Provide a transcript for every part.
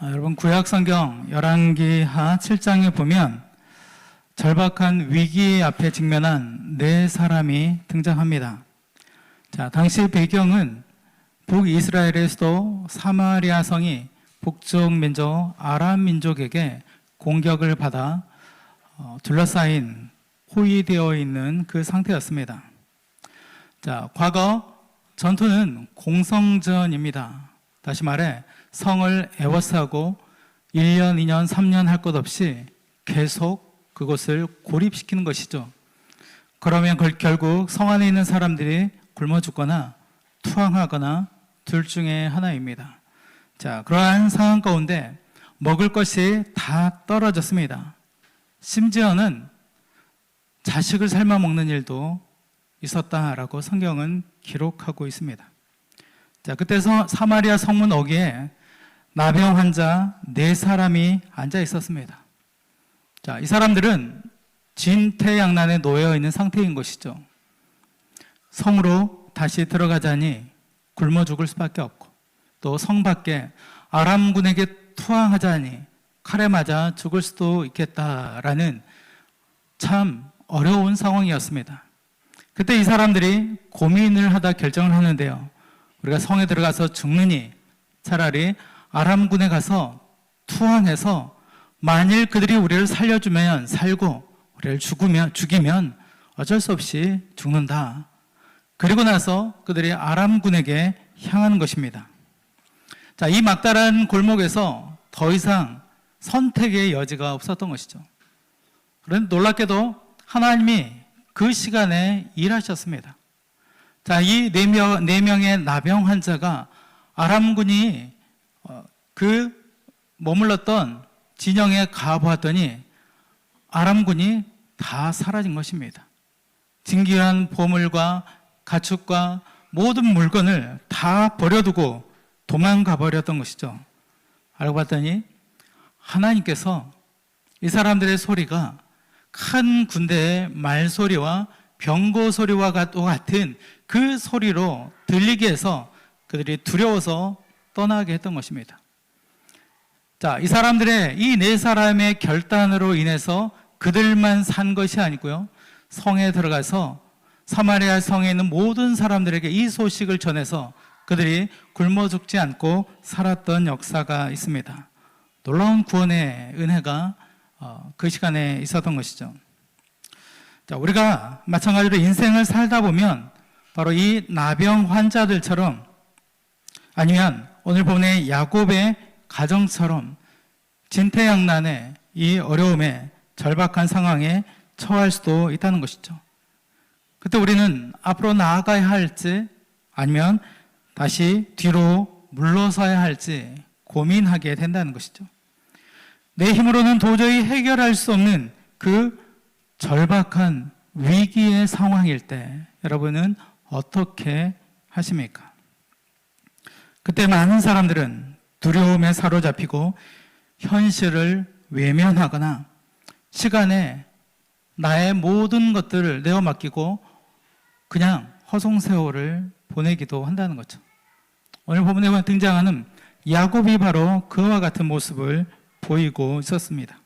여러분 구약 성경 열왕기하 7장에 보면 절박한 위기 앞에 직면한 네 사람이 등장합니다. 자, 당시 배경은 북이스라엘의 수도 사마리아 성이 북쪽 민족 아람 민족에게 공격을 받아 둘러싸인 포위되어 있는 그 상태였습니다. 자, 과거 전투는 공성전입니다. 다시 말해 성을 에워싸고 1년, 2년, 3년 할 것 없이 계속 그곳을 고립시키는 것이죠. 그러면 결국 성 안에 있는 사람들이 굶어 죽거나 투항하거나 둘 중에 하나입니다. 자, 그러한 상황 가운데 먹을 것이 다 떨어졌습니다. 심지어는 자식을 삶아 먹는 일도 있었다라고 성경은 기록하고 있습니다. 자, 그때 사마리아 성문 어귀에 나병 환자 4사람이 앉아 있었습니다. 자, 이 사람들은 진퇴양난에 놓여 있는 상태인 것이죠. 성으로 다시 들어가자니 굶어 죽을 수밖에 없고, 또 성 밖에 아람군에게 투항하자니 칼에 맞아 죽을 수도 있겠다라는 참 어려운 상황이었습니다. 그때 이 사람들이 고민을 하다 결정을 하는데요. 우리가 성에 들어가서 죽느니 차라리 아람군에 가서 투항해서 만일 그들이 우리를 살려주면 살고 우리를 죽이면 어쩔 수 없이 죽는다. 그리고 나서 그들이 아람군에게 향하는 것입니다. 자, 이 막다른 골목에서 더 이상 선택의 여지가 없었던 것이죠. 그런데 놀랍게도 하나님이 그 시간에 일하셨습니다. 자, 이 네 명의 나병 환자가 아람군이 그 머물렀던 진영에 가보았더니 아람군이 다 사라진 것입니다. 진귀한 보물과 가축과 모든 물건을 다 버려두고 도망가 버렸던 것이죠. 알고 봤더니 하나님께서 이 사람들의 소리가 큰 군대의 말소리와 병거 소리와 같은 그 소리로 들리게 해서 그들이 두려워서 떠나게 했던 것입니다. 자, 이 사람들의 이 4사람의 결단으로 인해서 그들만 산 것이 아니고요, 성에 들어가서 사마리아 성에 있는 모든 사람들에게 이 소식을 전해서 그들이 굶어 죽지 않고 살았던 역사가 있습니다. 놀라운 구원의 은혜가 그 시간에 있었던 것이죠. 자, 우리가 마찬가지로 인생을 살다 보면 바로 이 나병 환자들처럼, 아니면 오늘 본의 야곱의 가정처럼 진퇴양난의 이 어려움에 절박한 상황에 처할 수도 있다는 것이죠. 그때 우리는 앞으로 나아가야 할지 아니면 다시 뒤로 물러서야 할지 고민하게 된다는 것이죠. 내 힘으로는 도저히 해결할 수 없는 그 절박한 위기의 상황일 때 여러분은 어떻게 하십니까? 그때 많은 사람들은 두려움에 사로잡히고 현실을 외면하거나 시간에 나의 모든 것들을 내어 맡기고 그냥 허송세월을 보내기도 한다는 거죠. 오늘 본문에 등장하는 야곱이 바로 그와 같은 모습을 보이고 있었습니다.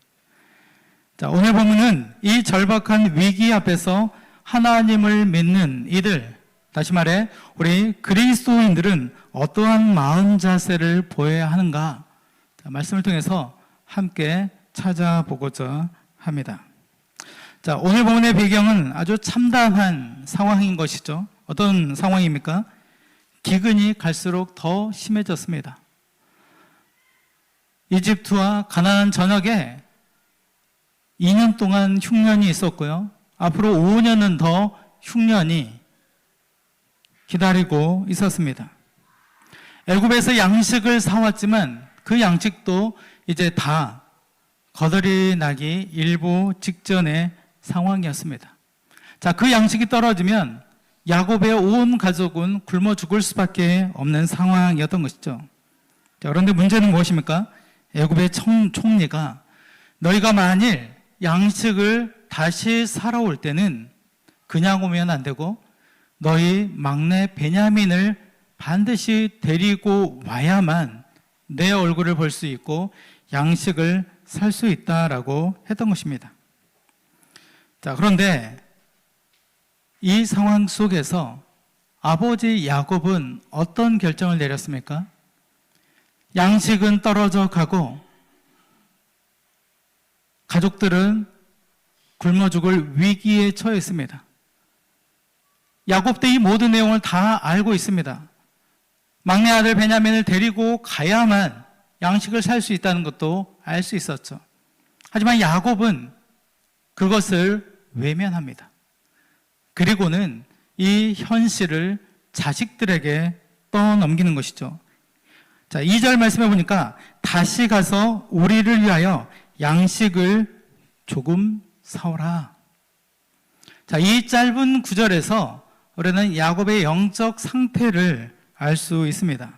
자, 오늘 본문은 이 절박한 위기 앞에서 하나님을 믿는 이들, 다시 말해 우리 그리스도인들은 어떠한 마음 자세를 보여야 하는가, 말씀을 통해서 함께 찾아보고자 합니다. 자, 오늘 본문의 배경은 아주 참담한 상황인 것이죠. 어떤 상황입니까? 기근이 갈수록 더 심해졌습니다. 이집트와 가나안 전역에 2년 동안 흉년이 있었고요, 앞으로 5년은 더 흉년이 기다리고 있었습니다. 애굽에서 양식을 사왔지만 그 양식도 이제 다 거덜이 나기 일보 직전의 상황이었습니다. 자, 그 양식이 떨어지면 야곱의 온 가족은 굶어 죽을 수밖에 없는 상황이었던 것이죠. 자, 그런데 문제는 무엇입니까? 애굽의 총리가 너희가 만일 양식을 다시 사러 올 때는 그냥 오면 안 되고 너희 막내 베냐민을 반드시 데리고 와야만 내 얼굴을 볼 수 있고 양식을 살 수 있다라고 했던 것입니다. 자, 그런데 이 상황 속에서 아버지 야곱은 어떤 결정을 내렸습니까? 양식은 떨어져 가고 가족들은 굶어 죽을 위기에 처해 있습니다. 야곱도 이 모든 내용을 다 알고 있습니다. 막내 아들 베냐민을 데리고 가야만 양식을 살 수 있다는 것도 알 수 있었죠. 하지만 야곱은 그것을 외면합니다. 그리고는 이 현실을 자식들에게 떠넘기는 것이죠. 자, 2절 말씀해 보니까 다시 가서 우리를 위하여 양식을 조금 사오라. 자, 이 짧은 구절에서 우리는 야곱의 영적 상태를 알 수 있습니다.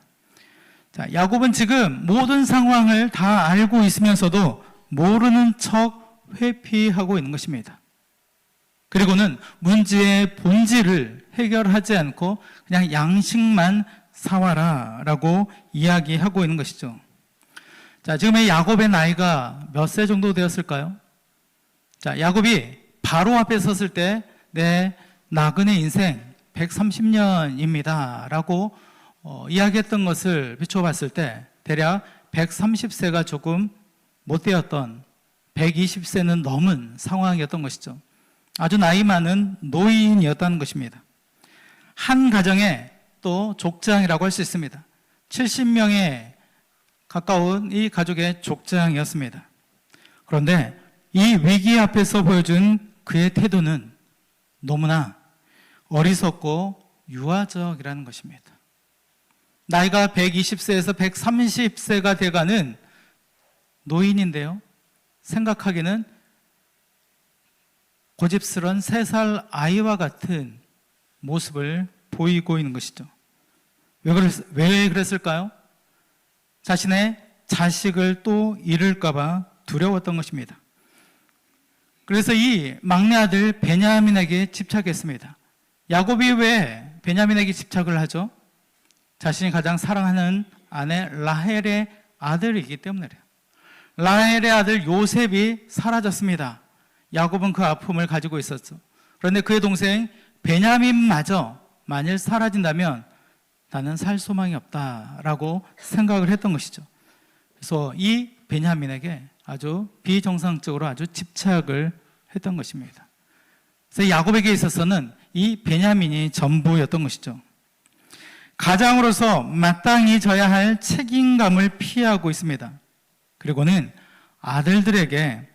자, 야곱은 지금 모든 상황을 다 알고 있으면서도 모르는 척 회피하고 있는 것입니다. 그리고는 문제의 본질을 해결하지 않고 그냥 양식만 사와라 라고 이야기하고 있는 것이죠. 자, 지금의 야곱의 나이가 몇 세 정도 되었을까요? 자, 야곱이 바로 앞에 섰을 때 내 나그네 인생 130년입니다 라고 이야기했던 것을 비춰봤을 때 대략 130세가 조금 못 되었던 120세는 넘은 상황이었던 것이죠. 아주 나이 많은 노인이었다는 것입니다. 한 가정에 또 족장이라고 할 수 있습니다. 70명에 가까운 이 가족의 족장이었습니다. 그런데 이 위기 앞에서 보여준 그의 태도는 너무나 어리석고 유아적이라는 것입니다. 나이가 120세에서 130세가 돼가는 노인인데요, 생각하기는 고집스런 3살 아이와 같은 모습을 보이고 있는 것이죠. 왜 그랬을까요? 자신의 자식을 또 잃을까봐 두려웠던 것입니다. 그래서 이 막내 아들 베냐민에게 집착했습니다. 야곱이 왜 베냐민에게 집착을 하죠? 자신이 가장 사랑하는 아내 라헬의 아들이기 때문이래요. 라헬의 아들 요셉이 사라졌습니다. 야곱은 그 아픔을 가지고 있었죠. 그런데 그의 동생 베냐민마저 만일 사라진다면 나는 살 소망이 없다라고 생각을 했던 것이죠. 그래서 이 베냐민에게 아주 비정상적으로 아주 집착을 했던 것입니다. 그래서 야곱에게 있어서는 이 베냐민이 전부였던 것이죠. 가장으로서 마땅히 져야 할 책임감을 피하고 있습니다. 그리고는 아들들에게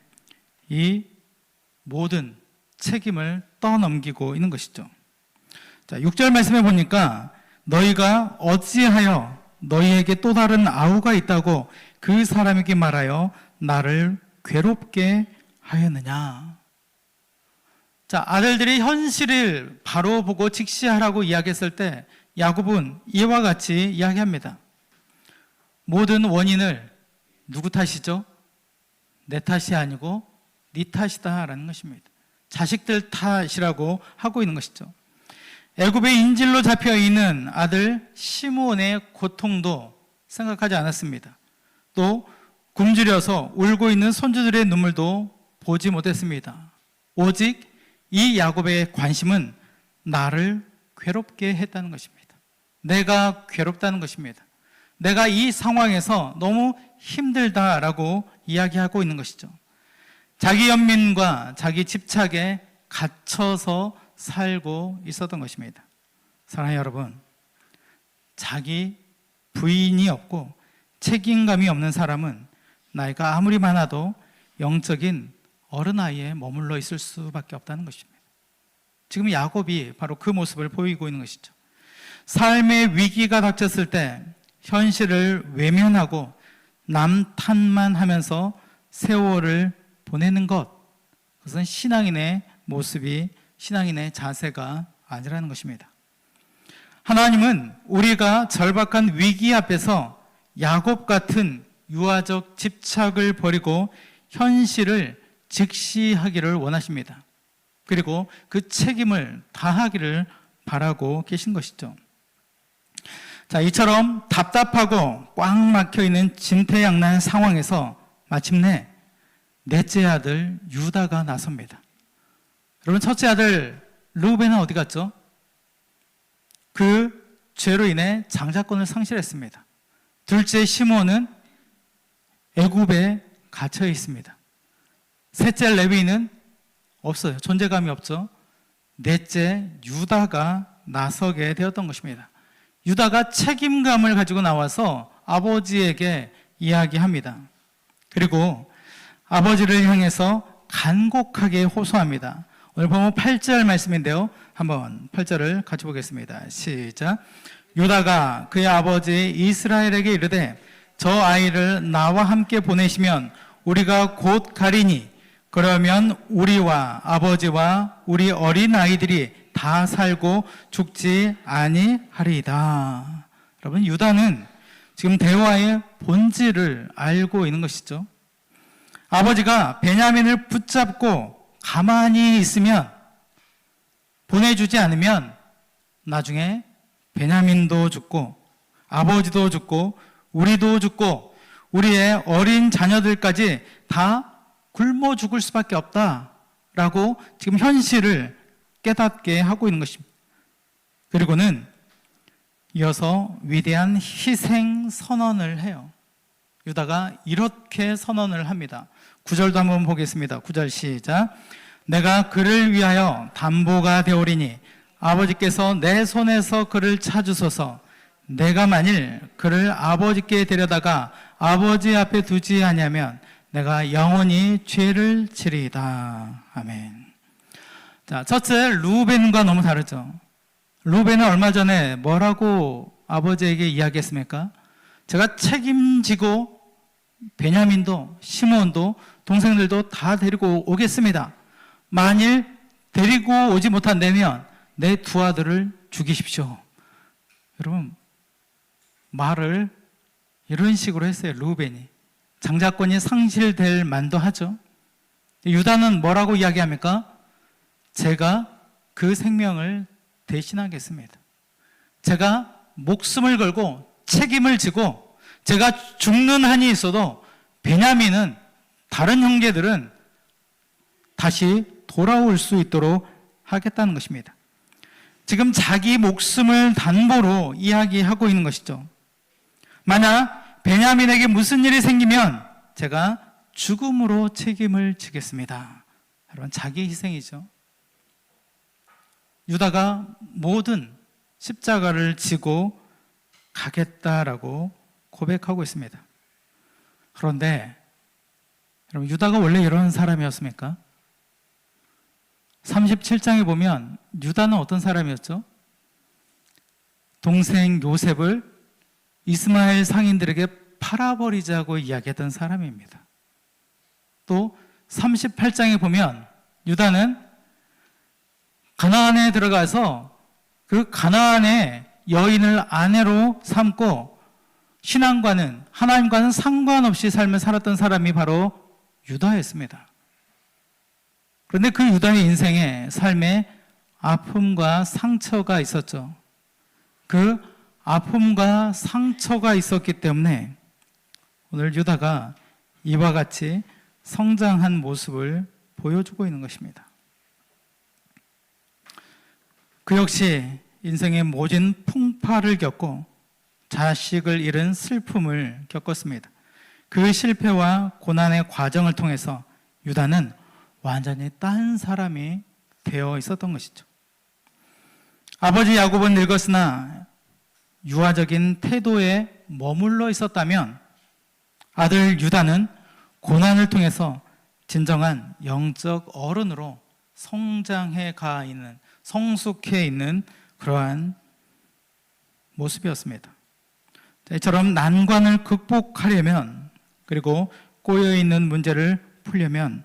이 모든 책임을 떠넘기고 있는 것이죠. 자, 6절 말씀해 보니까 너희가 어찌하여 너희에게 또 다른 아우가 있다고 그 사람에게 말하여 나를 괴롭게 하였느냐. 자, 아들들이 현실을 바로 보고 직시하라고 이야기했을 때 야곱은 이와 같이 이야기합니다. 모든 원인을 누구 탓이죠? 내 탓이 아니고 네 탓이다라는 것입니다. 자식들 탓이라고 하고 있는 것이죠. 애굽의 인질로 잡혀 있는 아들 시므온의 고통도 생각하지 않았습니다. 또 굶주려서 울고 있는 손주들의 눈물도 보지 못했습니다. 오직 이 야곱의 관심은 나를 괴롭게 했다는 것입니다. 내가 괴롭다는 것입니다. 내가 이 상황에서 너무 힘들다라고 이야기하고 있는 것이죠. 자기 연민과 자기 집착에 갇혀서 살고 있었던 것입니다. 사랑하는 여러분, 자기 부인이 없고 책임감이 없는 사람은 나이가 아무리 많아도 영적인 어른아이에 머물러 있을 수밖에 없다는 것입니다. 지금 야곱이 바로 그 모습을 보이고 있는 것이죠. 삶의 위기가 닥쳤을 때 현실을 외면하고 남 탓만 하면서 세월을 보내는 것, 그것은 신앙인의 모습이, 신앙인의 자세가 아니라는 것입니다. 하나님은 우리가 절박한 위기 앞에서 야곱 같은 유아적 집착을 버리고 현실을 직시하기를 원하십니다. 그리고 그 책임을 다하기를 바라고 계신 것이죠. 자, 이처럼 답답하고 꽉 막혀 있는 진퇴양난 상황에서 마침내 넷째 아들 유다가 나섭니다. 여러분, 첫째 아들 르우벤은 어디 갔죠? 그 죄로 인해 장자권을 상실했습니다. 둘째 시몬은 애굽에 갇혀 있습니다. 셋째 레위는 없어요. 존재감이 없죠. 넷째 유다가 나서게 되었던 것입니다. 유다가 책임감을 가지고 나와서 아버지에게 이야기합니다. 그리고 아버지를 향해서 간곡하게 호소합니다. 오늘 보면 8절 말씀인데요. 한번 8절을 같이 보겠습니다. 시작. 유다가 그의 아버지 이스라엘에게 이르되 저 아이를 나와 함께 보내시면 우리가 곧 가리니 그러면 우리와 아버지와 우리 어린 아이들이 다 살고 죽지 아니하리이다. 여러분, 유다는 지금 대화의 본질을 알고 있는 것이죠. 아버지가 베냐민을 붙잡고 가만히 있으면, 보내주지 않으면 나중에 베냐민도 죽고 아버지도 죽고 우리도 죽고 우리의 어린 자녀들까지 다 굶어 죽을 수밖에 없다라고 지금 현실을 깨닫게 하고 있는 것입니다. 그리고는 이어서 위대한 희생 선언을 해요. 유다가 이렇게 선언을 합니다. 9절도 한번 보겠습니다. 9절 시작. 내가 그를 위하여 담보가 되오리니 아버지께서 내 손에서 그를 찾으소서. 내가 만일 그를 아버지께 데려다가 아버지 앞에 두지 아니하면 내가 영원히 죄를 지리이다. 아멘. 자, 첫째 르우벤과 너무 다르죠. 르우벤은 얼마 전에 뭐라고 아버지에게 이야기했습니까? 제가 책임지고 베냐민도 시몬도 동생들도 다 데리고 오겠습니다. 만일 데리고 오지 못한다면 내 두 아들을 죽이십시오. 여러분, 말을 이런 식으로 했어요. 르우벤이. 장자권이 상실될 만도 하죠. 유다는 뭐라고 이야기합니까? 제가 그 생명을 대신하겠습니다. 제가 목숨을 걸고 책임을 지고 제가 죽는 한이 있어도 베냐민은, 다른 형제들은 다시 돌아올 수 있도록 하겠다는 것입니다. 지금 자기 목숨을 담보로 이야기하고 있는 것이죠. 만약 베냐민에게 무슨 일이 생기면 제가 죽음으로 책임을 지겠습니다. 여러분, 자기 희생이죠. 유다가 모든 십자가를 지고 가겠다라고 고백하고 있습니다. 그런데 여러분, 유다가 원래 이런 사람이었습니까? 37장에 보면 유다는 어떤 사람이었죠? 동생 요셉을 이스마엘 상인들에게 팔아버리자고 이야기했던 사람입니다. 또 38장에 보면 유다는 가나안에 들어가서 그 가나안의 여인을 아내로 삼고 신앙과는, 하나님과는 상관없이 삶을 살았던 사람이 바로 유다였습니다. 그런데 그 유다의 인생에, 삶에 아픔과 상처가 있었죠. 그 아픔과 상처가 있었기 때문에 오늘 유다가 이와 같이 성장한 모습을 보여주고 있는 것입니다. 그 역시 인생의 모진 풍파를 겪고 자식을 잃은 슬픔을 겪었습니다. 그 실패와 고난의 과정을 통해서 유다는 완전히 딴 사람이 되어 있었던 것이죠. 아버지 야곱은 늙었으나 유아적인 태도에 머물러 있었다면 아들 유다는 고난을 통해서 진정한 영적 어른으로 성장해 가 있는, 성숙해 있는 그러한 모습이었습니다. 이처럼 난관을 극복하려면, 그리고 꼬여있는 문제를 풀려면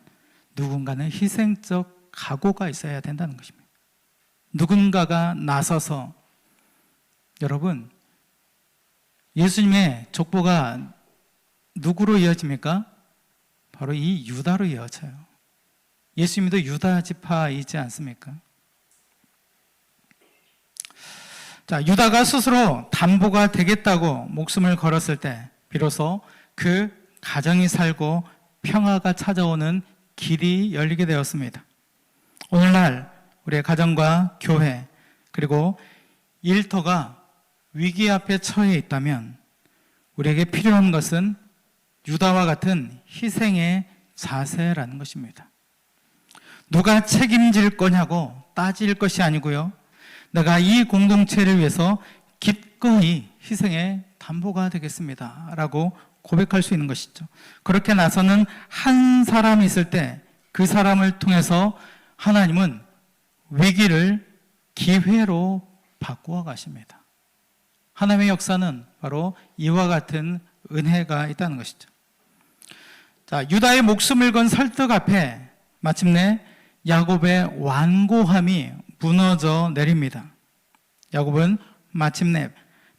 누군가는 희생적 각오가 있어야 된다는 것입니다. 누군가가 나서서, 여러분, 예수님의 족보가 누구로 이어집니까? 바로 이 유다로 이어져요. 예수님도 유다 지파이지 않습니까? 자, 유다가 스스로 담보가 되겠다고 목숨을 걸었을 때 비로소 그 가정이 살고 평화가 찾아오는 길이 열리게 되었습니다. 오늘날 우리의 가정과 교회 그리고 일터가 위기 앞에 처해 있다면 우리에게 필요한 것은 유다와 같은 희생의 자세라는 것입니다. 누가 책임질 거냐고 따질 것이 아니고요. 내가 이 공동체를 위해서 기꺼이 희생의 담보가 되겠습니다 라고 고백할 수 있는 것이죠. 그렇게 나서는 한 사람이 있을 때 그 사람을 통해서 하나님은 위기를 기회로 바꾸어 가십니다. 하나님의 역사는 바로 이와 같은 은혜가 있다는 것이죠. 자, 유다의 목숨을 건 설득 앞에 마침내 야곱의 완고함이 무너져 내립니다. 야곱은 마침내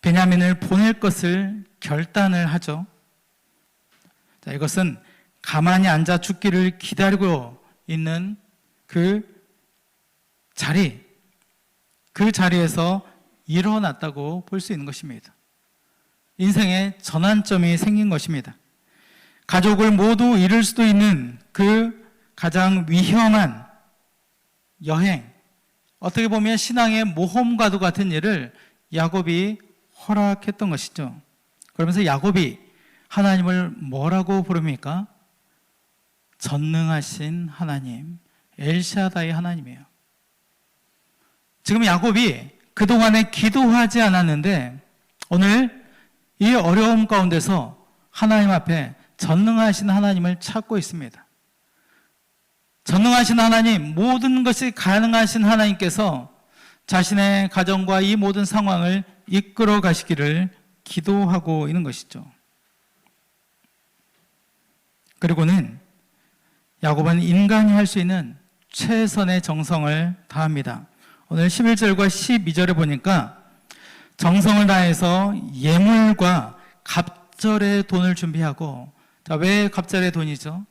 베냐민을 보낼 것을 결단을 하죠. 자, 이것은 가만히 앉아 죽기를 기다리고 있는 그 자리에서 일어났다고 볼 수 있는 것입니다. 인생의 전환점이 생긴 것입니다. 가족을 모두 잃을 수도 있는 그 가장 위험한 여행, 어떻게 보면 신앙의 모험과도 같은 일을 야곱이 허락했던 것이죠. 그러면서 야곱이 하나님을 뭐라고 부릅니까? 전능하신 하나님, 엘샤다이 하나님이에요. 지금 야곱이 그동안에 기도하지 않았는데 오늘 이 어려움 가운데서 하나님 앞에 전능하신 하나님을 찾고 있습니다. 전능하신 하나님, 모든 것이 가능하신 하나님께서 자신의 가정과 이 모든 상황을 이끌어 가시기를 기도하고 있는 것이죠. 그리고는 야곱은 인간이 할 수 있는 최선의 정성을 다합니다. 오늘 11절과 12절에 보니까 정성을 다해서 예물과 갑절의 돈을 준비하고, 자, 왜 갑절의 돈이죠?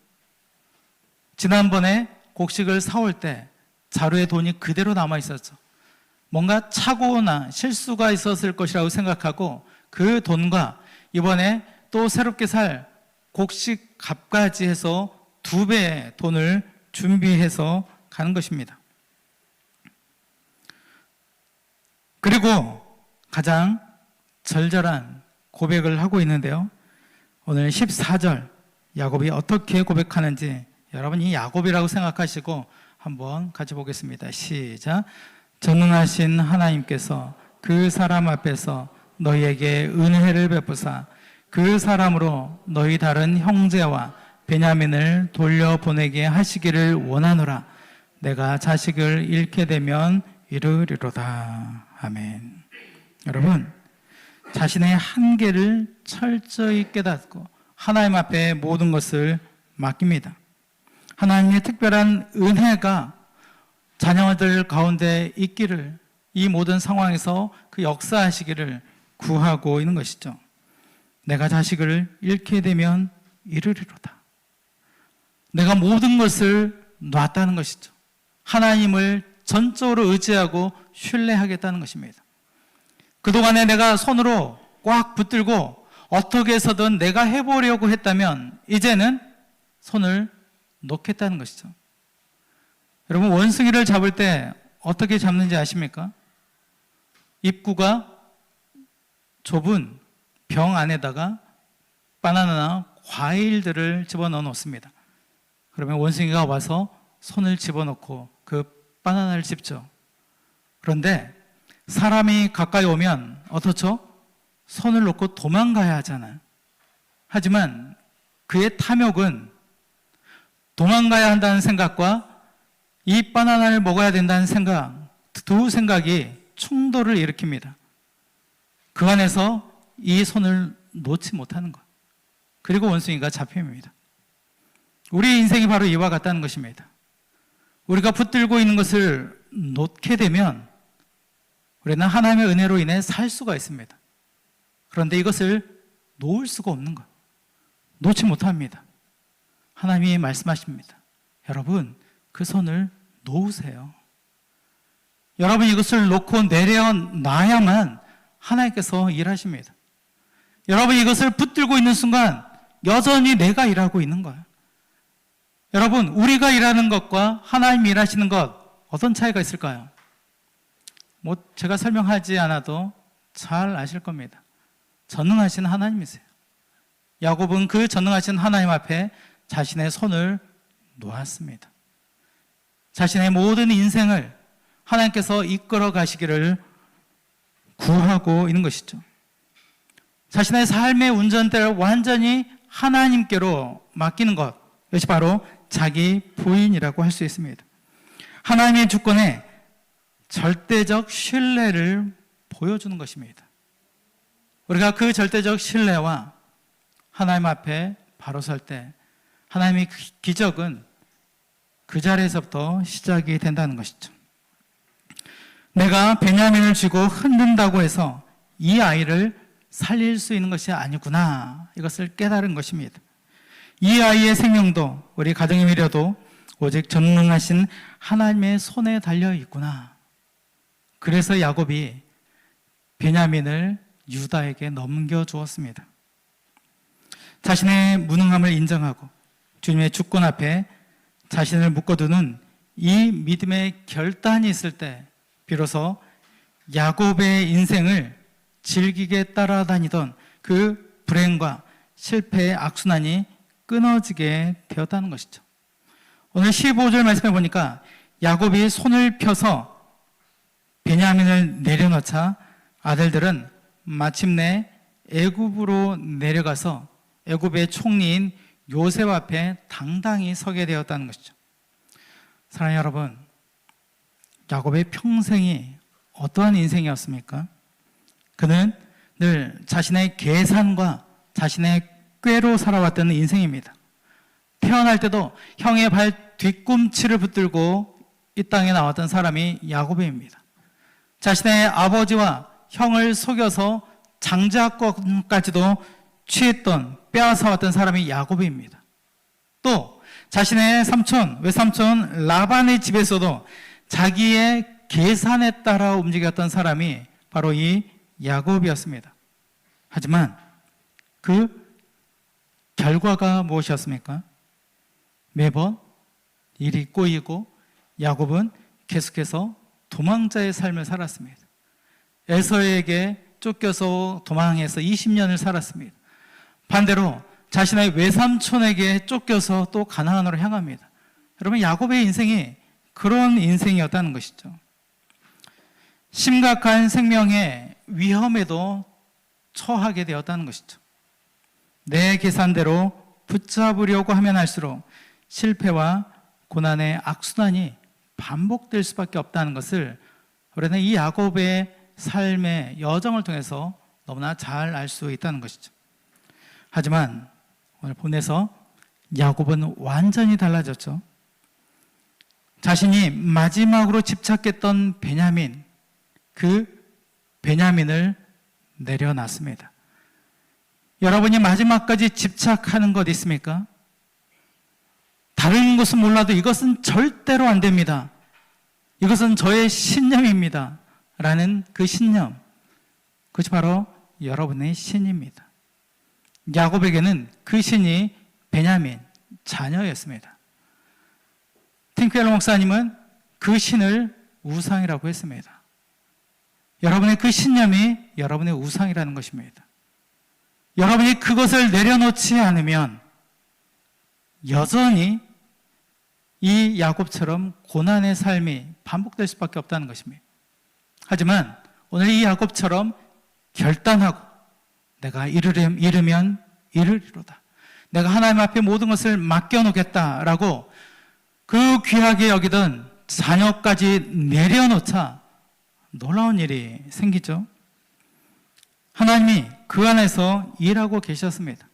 지난번에 곡식을 사올 때 자루에 돈이 그대로 남아 있었죠. 뭔가 착오나 실수가 있었을 것이라고 생각하고 그 돈과 이번에 또 새롭게 살 곡식 값까지 해서 2배의 돈을 준비해서 가는 것입니다. 그리고 가장 절절한 고백을 하고 있는데요. 오늘 14절 야곱이 어떻게 고백하는지 여러분 이 야곱이라고 생각하시고 한번 같이 보겠습니다. 시작. 전능하신 하나님께서 그 사람 앞에서 너희에게 은혜를 베푸사 그 사람으로 너희 다른 형제와 베냐민을 돌려보내게 하시기를 원하노라. 내가 자식을 잃게 되면 이르리로다. 아멘. 여러분, 자신의 한계를 철저히 깨닫고 하나님 앞에 모든 것을 맡깁니다. 하나님의 특별한 은혜가 자녀들 가운데 있기를, 이 모든 상황에서 그 역사하시기를 구하고 있는 것이죠. 내가 자식을 잃게 되면 이르리로다. 내가 모든 것을 놨다는 것이죠. 하나님을 전적으로 의지하고 신뢰하겠다는 것입니다. 그동안에 내가 손으로 꽉 붙들고 어떻게 해서든 내가 해보려고 했다면 이제는 손을 놓겠다는 것이죠. 여러분, 원숭이를 잡을 때 어떻게 잡는지 아십니까? 입구가 좁은 병 안에다가 바나나나 과일들을 집어넣어 놓습니다. 그러면 원숭이가 와서 손을 집어넣고 그 바나나를 씹죠. 그런데 사람이 가까이 오면 어떻죠? 손을 놓고 도망가야 하잖아요. 하지만 그의 탐욕은 도망가야 한다는 생각과 이 바나나를 먹어야 된다는 생각, 두 생각이 충돌을 일으킵니다. 그 안에서 이 손을 놓지 못하는 것. 그리고 원숭이가 잡힙니다. 우리 인생이 바로 이와 같다는 것입니다. 우리가 붙들고 있는 것을 놓게 되면 우리는 하나님의 은혜로 인해 살 수가 있습니다. 그런데 이것을 놓을 수가 없는 것. 놓지 못합니다. 하나님이 말씀하십니다. 여러분, 그 손을 놓으세요. 여러분 이것을 놓고 내려놔야만 하나님께서 일하십니다. 여러분 이것을 붙들고 있는 순간 여전히 내가 일하고 있는 거예요. 여러분 우리가 일하는 것과 하나님이 일하시는 것 어떤 차이가 있을까요? 뭐 제가 설명하지 않아도 잘 아실 겁니다. 전능하신 하나님이세요. 야곱은 그 전능하신 하나님 앞에 자신의 손을 놓았습니다. 자신의 모든 인생을 하나님께서 이끌어 가시기를 구하고 있는 것이죠. 자신의 삶의 운전대를 완전히 하나님께로 맡기는 것, 이것이 바로 자기 부인이라고 할 수 있습니다. 하나님의 주권에 절대적 신뢰를 보여주는 것입니다. 우리가 그 절대적 신뢰와 하나님 앞에 바로 설 때 하나님의 기적은 그 자리에서부터 시작이 된다는 것이죠. 내가 베냐민을 쥐고 흔든다고 해서 이 아이를 살릴 수 있는 것이 아니구나, 이것을 깨달은 것입니다. 이 아이의 생명도 우리 가정의 미래도 오직 전능하신 하나님의 손에 달려 있구나. 그래서 야곱이 베냐민을 유다에게 넘겨주었습니다. 자신의 무능함을 인정하고 주님의 주권 앞에 자신을 묶어두는 이 믿음의 결단이 있을 때 비로소 야곱의 인생을 즐기게 따라다니던 그 불행과 실패의 악순환이 끊어지게 되었다는 것이죠. 오늘 15절 말씀해 보니까 야곱이 손을 펴서 베냐민을 내려놓자 아들들은 마침내 애굽으로 내려가서 애굽의 총리인 요셉 앞에 당당히 서게 되었다는 것이죠. 사랑하는 여러분, 야곱의 평생이 어떠한 인생이었습니까? 그는 늘 자신의 계산과 자신의 꾀로 살아왔던 인생입니다. 태어날 때도 형의 발 뒤꿈치를 붙들고 이 땅에 나왔던 사람이 야곱입니다. 자신의 아버지와 형을 속여서 장자권까지도 취했던, 빼앗아왔던 사람이 야곱입니다. 또 자신의 삼촌, 외삼촌 라반의 집에서도 자기의 계산에 따라 움직였던 사람이 바로 이 야곱이었습니다. 하지만 그 결과가 무엇이었습니까? 매번 일이 꼬이고 야곱은 계속해서 도망자의 삶을 살았습니다. 에서에게 쫓겨서 도망해서 20년을 살았습니다. 반대로 자신의 외삼촌에게 쫓겨서 또 가나안으로 향합니다. 여러분, 야곱의 인생이 그런 인생이었다는 것이죠. 심각한 생명의 위험에도 처하게 되었다는 것이죠. 내 계산대로 붙잡으려고 하면 할수록 실패와 고난의 악순환이 반복될 수밖에 없다는 것을 우리는 이 야곱의 삶의 여정을 통해서 너무나 잘 알 수 있다는 것이죠. 하지만 오늘 본에서 야곱은 완전히 달라졌죠. 자신이 마지막으로 집착했던 베냐민, 그 베냐민을 내려놨습니다. 여러분이 마지막까지 집착하는 것 있습니까? 다른 것은 몰라도 이것은 절대로 안 됩니다. 이것은 저의 신념입니다. 라는 그 신념, 그것이 바로 여러분의 신입니다. 야곱에게는 그 신이 베냐민, 자녀였습니다. 팅크엘러 목사님은 그 신을 우상이라고 했습니다. 여러분의 그 신념이 여러분의 우상이라는 것입니다. 여러분이 그것을 내려놓지 않으면 여전히 이 야곱처럼 고난의 삶이 반복될 수밖에 없다는 것입니다. 하지만 오늘 이 야곱처럼 결단하고 내가 이르면 이르리로다, 내가 하나님 앞에 모든 것을 맡겨놓겠다라고 그 귀하게 여기던 자녀까지 내려놓자 놀라운 일이 생기죠. 하나님이 그 안에서 일하고 계셨습니다.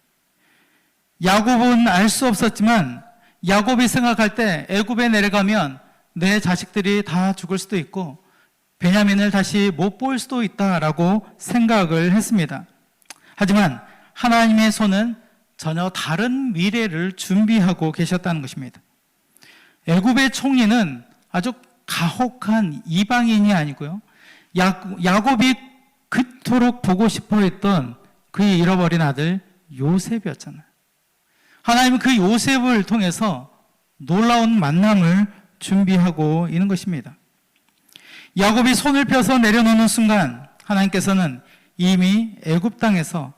야곱은 알 수 없었지만 야곱이 생각할 때 애굽에 내려가면 내 자식들이 다 죽을 수도 있고 베냐민을 다시 못 볼 수도 있다라고 생각을 했습니다. 하지만 하나님의 손은 전혀 다른 미래를 준비하고 계셨다는 것입니다. 애굽의 총리는 아주 가혹한 이방인이 아니고요. 야곱이 그토록 보고 싶어 했던 그의 잃어버린 아들 요셉이었잖아요. 하나님은 그 요셉을 통해서 놀라운 만남을 준비하고 있는 것입니다. 야곱이 손을 펴서 내려놓는 순간 하나님께서는 이미 애굽 땅에서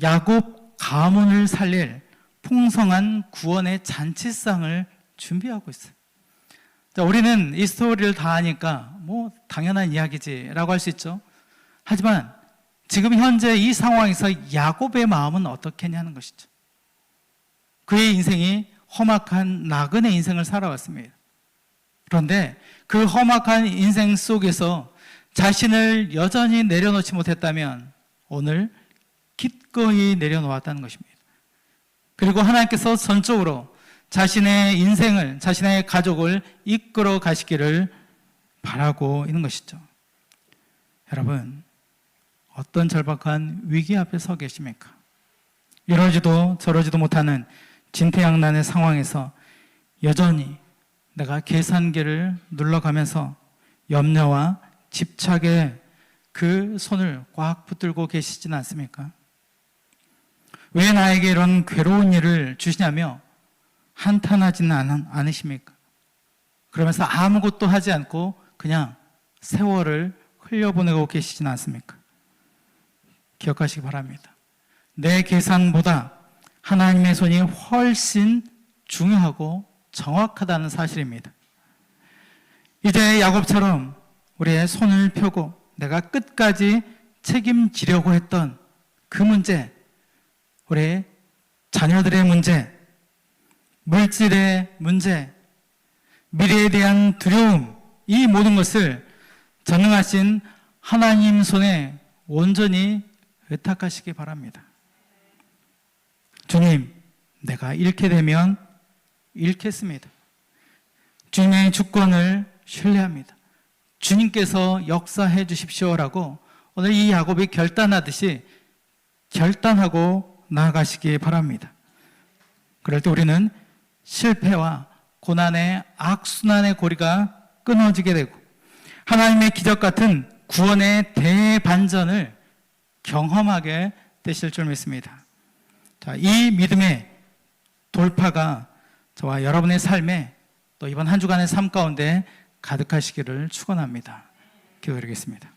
야곱 가문을 살릴 풍성한 구원의 잔치상을 준비하고 있어요. 자, 우리는 이 스토리를 다 아니까 뭐 당연한 이야기지라고 할 수 있죠. 하지만 지금 현재 이 상황에서 야곱의 마음은 어떻겠냐는 것이죠. 그의 인생이 험악한 나그네 인생을 살아왔습니다. 그런데 그 험악한 인생 속에서 자신을 여전히 내려놓지 못했다면 오늘 기꺼이 내려놓았다는 것입니다. 그리고 하나님께서 전적으로 자신의 인생을, 자신의 가족을 이끌어 가시기를 바라고 있는 것이죠. 여러분, 어떤 절박한 위기 앞에 서 계십니까? 이러지도 저러지도 못하는 진퇴양난의 상황에서 여전히 내가 계산기를 눌러가면서 염려와 집착에 그 손을 꽉 붙들고 계시지는 않습니까? 왜 나에게 이런 괴로운 일을 주시냐며 한탄하지는 않으십니까? 그러면서 아무것도 하지 않고 그냥 세월을 흘려보내고 계시지는 않습니까? 기억하시기 바랍니다. 내 계산보다 하나님의 손이 훨씬 중요하고 정확하다는 사실입니다. 이제 야곱처럼 우리의 손을 펴고 내가 끝까지 책임지려고 했던 그 문제, 우리의 자녀들의 문제, 물질의 문제, 미래에 대한 두려움, 이 모든 것을 전능하신 하나님 손에 온전히 의탁하시기 바랍니다. 주님, 내가 잃게 되면 잃겠습니다. 주님의 주권을 신뢰합니다. 주님께서 역사해 주십시오라고 오늘 이 야곱이 결단하듯이 결단하고 나아가시기 바랍니다. 그럴 때 우리는 실패와 고난의 악순환의 고리가 끊어지게 되고 하나님의 기적 같은 구원의 대반전을 경험하게 되실 줄 믿습니다. 자, 이 믿음의 돌파가 저와 여러분의 삶에 또 이번 한 주간의 삶 가운데 가득하시기를 축원합니다. 기도드리겠습니다.